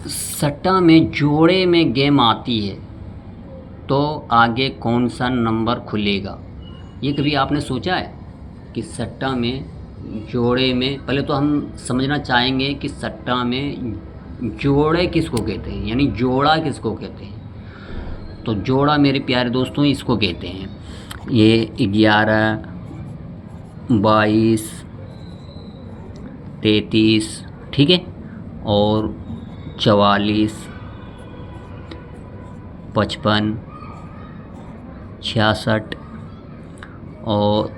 सट्टा में जोड़े में गेम आती है तो आगे कौन सा नंबर खुलेगा। ये कभी आपने सोचा है कि सट्टा में जोड़े में, पहले तो हम समझना चाहेंगे कि सट्टा में जोड़े किसको कहते हैं, यानी जोड़ा किसको कहते हैं। तो जोड़ा मेरे प्यारे दोस्तों इसको कहते हैं, ये 11, 22, 33, ठीक है, और 44, 55, 66 और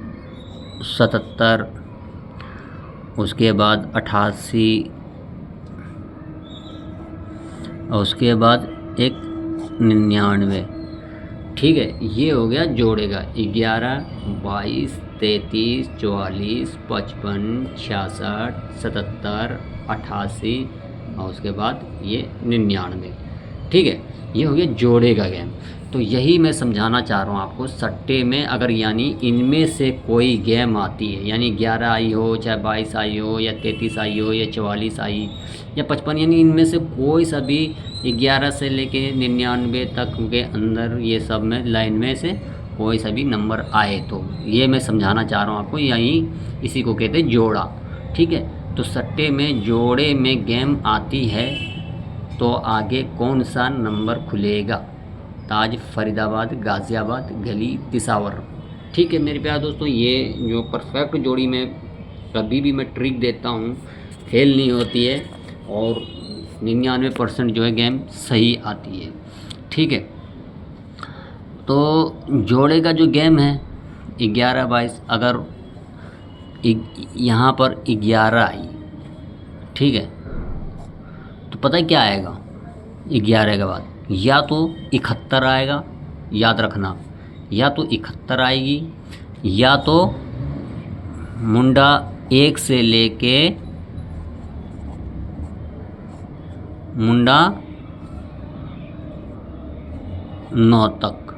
77, उसके बाद 88 और उसके बाद एक 99। ठीक है, ये हो गया जोड़े का 11, 22, 33, 44, 55, 66, 77, 88 और उसके बाद ये 99। ठीक है, ये हो गया जोड़े का गेम। तो यही मैं समझाना चाह रहा हूँ आपको, सट्टे में अगर यानी इनमें से कोई गेम आती है, यानी 11 आई हो, चाहे 22 आई हो, या 33 आई हो, या 44 आई, या 55, यानी इनमें से कोई सा भी 11 से लेके 99 तक के अंदर ये सब में लाइन में से कोई सा भी नंबर आए, तो ये मैं समझाना चाह रहा हूँ आपको, यही इसी को कहते हैं जोड़ा। ठीक है, तो सट्टे में जोड़े में गेम आती है तो आगे कौन सा नंबर खुलेगा। ताज, फरीदाबाद, गाज़ियाबाद, गली, पिशावर। ठीक है मेरे प्यारे दोस्तों, ये जो परफेक्ट जोड़ी में कभी भी मैं ट्रिक देता हूँ फेल नहीं होती है, और 99% जो है गेम सही आती है। ठीक है, तो जोड़े का जो गेम है 11, 22, अगर यहाँ पर 11 आई, ठीक है, तो पता है क्या आएगा 11 के बाद, या तो 71 आएगा, याद रखना, या तो 71 आएगी, या तो मुंडा 1 से लेके मुंडा 9 तक,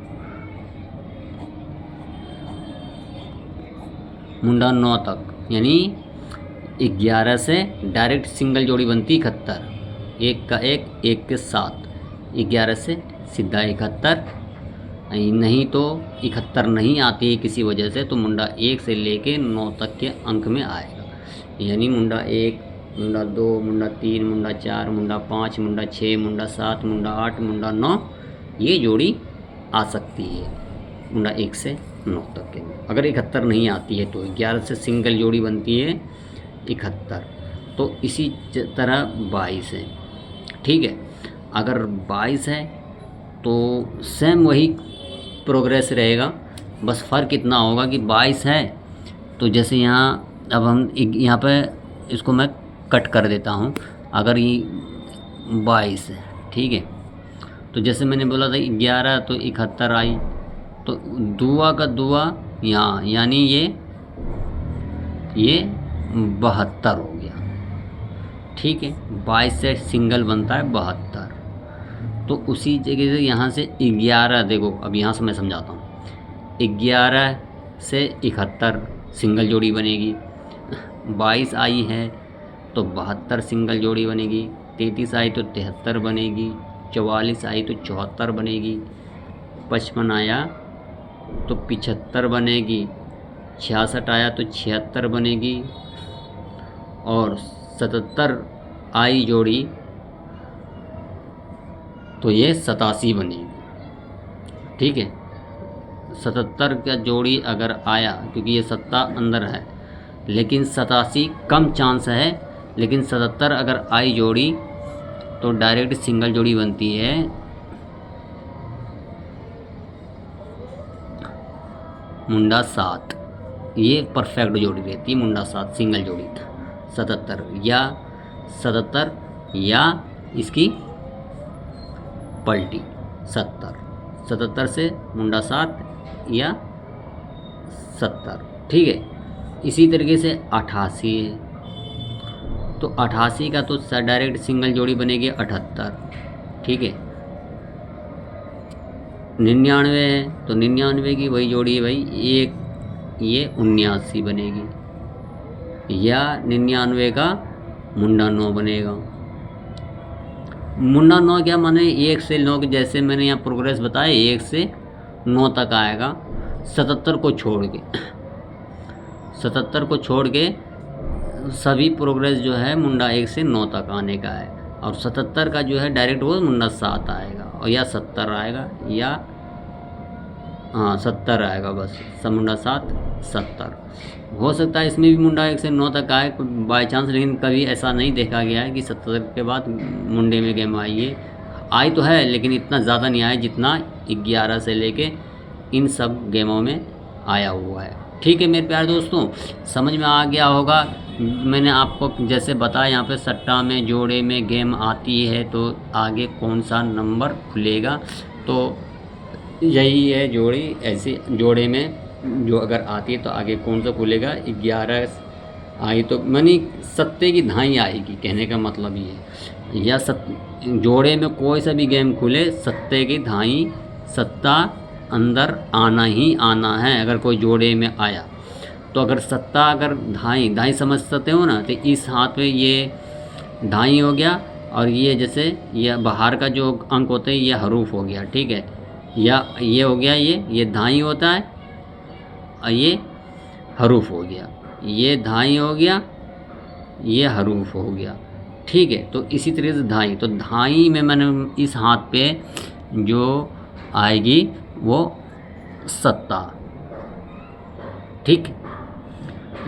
मुंडा 9 तक, यानी 11 से डायरेक्ट सिंगल जोड़ी बनती 71, 1 का 1, 1 के 7, 11 से सीधा 71, नहीं तो 71 नहीं आती है किसी वजह से, तो मुंडा 1 से लेके 9 तक के अंक में आएगा, यानी मुंडा 1, मुंडा 2, मुंडा 3, मुंडा 4, मुंडा 5, मुंडा 6, मुंडा 7, मुंडा 8, मुंडा 9, ये जोड़ी आ सकती है मुंडा 1 से 9 तक के। अगर 71 नहीं आती है तो 11 से सिंगल जोड़ी बनती है 71। तो इसी तरह 22 है। ठीक है, अगर 22 है तो सेम वही प्रोग्रेस रहेगा, बस फ़र्क इतना होगा कि 22 है तो जैसे यहाँ अब हम यहाँ पे इसको मैं कट कर देता हूँ। अगर ये 22 है, ठीक है, तो जैसे मैंने बोला था 11 तो 71 आई, तो दुआ का दुआ यहाँ, यानी ये 72 हो गया। ठीक है, 22 से सिंगल बनता है 72, तो उसी जगह से यहाँ से 11, देखो अब यहाँ से मैं समझाता हूँ, 11 से 71 सिंगल जोड़ी बनेगी, 22 आई है तो 72 सिंगल जोड़ी बनेगी, 33 आई तो 73 बनेगी, 44 आई तो 74 बनेगी, 55 आया तो 75 बनेगी, 66 आया तो 76 बनेगी, और 77 आई जोड़ी तो ये 87 बनेगी। ठीक है, 77 का जोड़ी अगर आया, क्योंकि ये 7 अंदर है, लेकिन 87 कम चांस है, लेकिन 77 अगर आई जोड़ी तो डायरेक्ट सिंगल जोड़ी बनती है मुंडा 7, ये परफेक्ट जोड़ी रहती है मुंडा 7 सिंगल जोड़ी 77, या 77 या इसकी पलटी 70, 77 से मुंडा 7 या 70। ठीक है, इसी तरीके से 88 है, तो 88 का तो डायरेक्ट सिंगल जोड़ी बनेगी 78। ठीक है, 99 है तो 99 की वही जोड़ी है भाई, एक ये 79 बनेगी, या 99 का मुंडा 9 बनेगा। मुंडा 9 क्या माने 1 से 9 के, जैसे मैंने यहाँ प्रोग्रेस बताया 1 से 9 तक आएगा। 77 को छोड़ के 77 को छोड़ के सभी प्रोग्रेस जो है मुंडा 1 से 9 तक आने का है। और 77 का जो है डायरेक्ट वो मुंडा 7 आएगा, और या 70 आएगा, या हाँ 70 आएगा बस, मुंडा 7 70। हो सकता है इसमें भी मुंडा 1 से 9 तक आए बाई चांस, लेकिन कभी ऐसा नहीं देखा गया है कि 70 के बाद मुंडे में गेम आई है। आई तो है लेकिन इतना ज़्यादा नहीं आया जितना 11 से लेके इन सब गेमों में आया हुआ है। ठीक है मेरे प्यारे दोस्तों, समझ में आ गया होगा। मैंने आपको जैसे बताया यहाँ पे सट्टा में जोड़े में गेम आती है तो आगे कौन सा नंबर खुलेगा, तो यही है जोड़ी। ऐसे जोड़े में जो अगर आती है तो आगे कौन सा खुलेगा। 11 आई तो मानी सत्ते की धाई आएगी, कहने का मतलब ये है। या जोड़े में कोई सा भी गेम खुले, सत्ते की धाई, सत्ता अंदर आना ही आना है। अगर कोई जोड़े में आया तो अगर सत्ता, अगर धाई समझ सकते हो ना, तो इस हाथ में ये धाई हो गया, और ये जैसे ये बाहर का जो अंक होते हैं ये हरूफ हो गया, ठीक है। या ये हो गया, ये धाई होता है, और ये हरूफ हो गया। ये धाई हो गया, ये हरूफ हो गया, ठीक है। तो इसी तरीके से धाई, तो धाई में मैंने इस हाथ पे जो आएगी वो सत्ता, ठीक।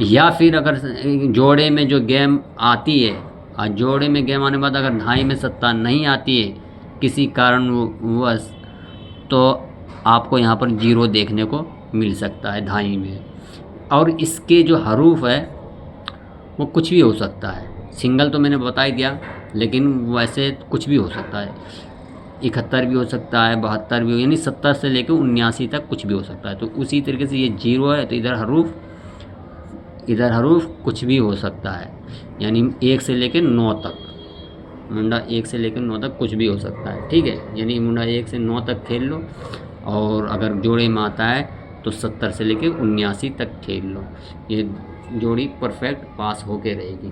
या फिर अगर जोड़े में जो गेम आती है, और जोड़े में गेम आने के बाद अगर धाई में सत्ता नहीं आती है किसी कारणवश, तो आपको यहाँ पर 0 देखने को मिल सकता है धाई में। और इसके जो हरूफ है वो कुछ भी हो सकता है। सिंगल तो मैंने बता ही दिया, लेकिन वैसे कुछ भी हो सकता है। 71 भी हो सकता है, 72 भी हो, यानी 70 से लेकर 79 तक कुछ भी हो सकता है। तो उसी तरीके से ये 0 है तो इधर हरूफ कुछ भी हो सकता है, यानी 1 से लेकर 9 तक, मुंडा 1 से लेकर 9 तक कुछ भी हो सकता है, ठीक है। यानी मुंडा 1 से 9 तक खेल लो, और अगर जोड़े में आता है तो 70 से लेकर 79 तक खेल लो। ये जोड़ी परफेक्ट पास होके रहेगी।